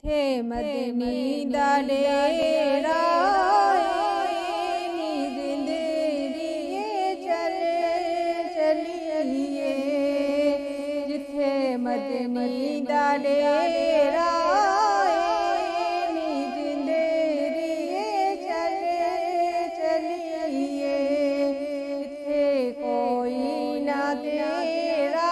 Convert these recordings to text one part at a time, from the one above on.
जिथे मदनी दा डेरा नी जिंदड़िए चलिए जिथे मदनी दा डेरा नी जिंदड़िए चलिए जिथे कोई ना तेरा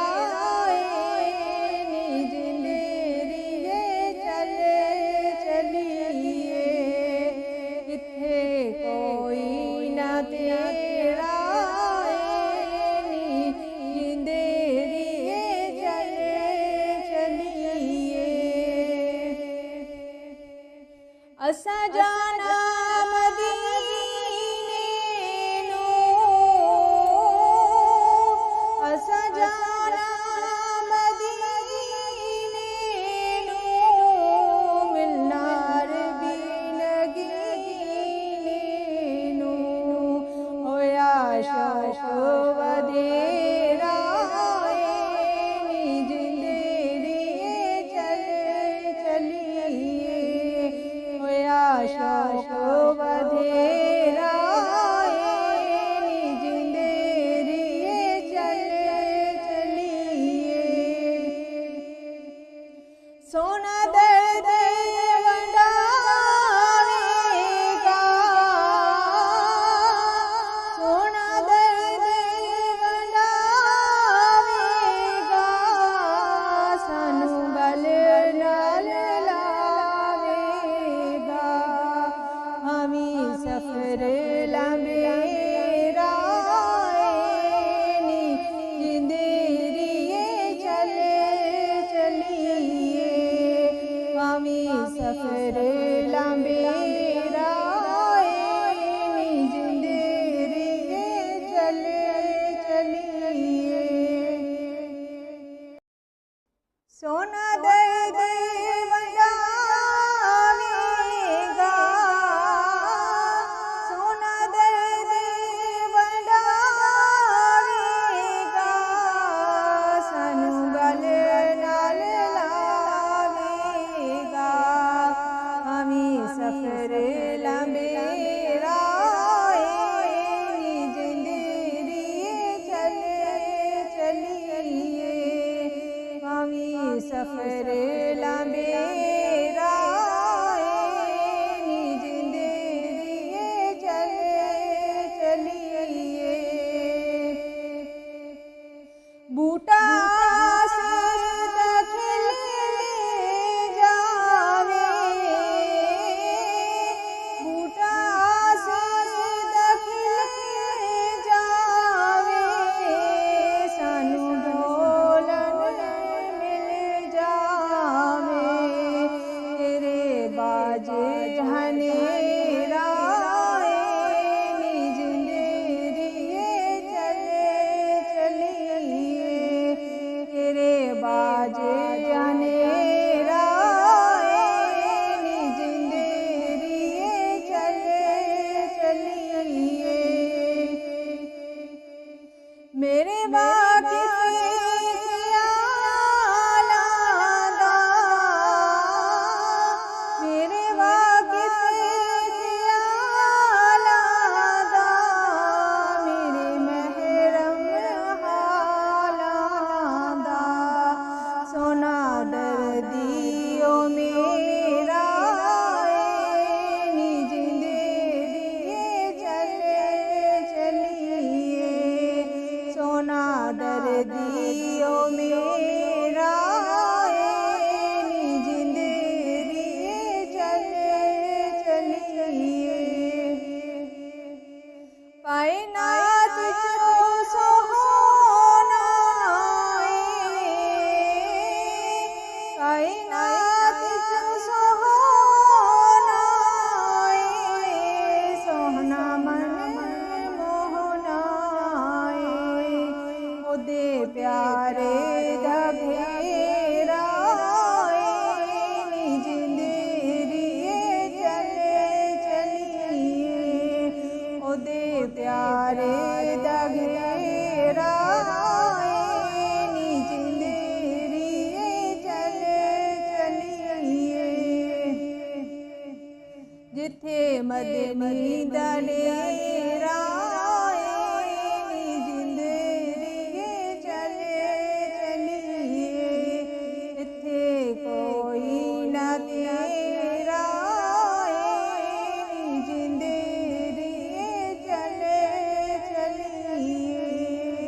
असा जाना मदीने नो असा जाना मदीने नो मिलना अरबी नगीने नो होया शौक वधेरा नी जिंदड़िए चलिए शौक वधेरा नी जिंदड़िए चलिए सोना दर्द वंडावेगा सोना दर्द वंडावेगा सानू गल नाल सफर लंबेरा नी जिंदड़िए चलिए हमी सफर लंबेरा नी जिंदड़िए चलिए सोना दर्द सफर जिथे मदनी दा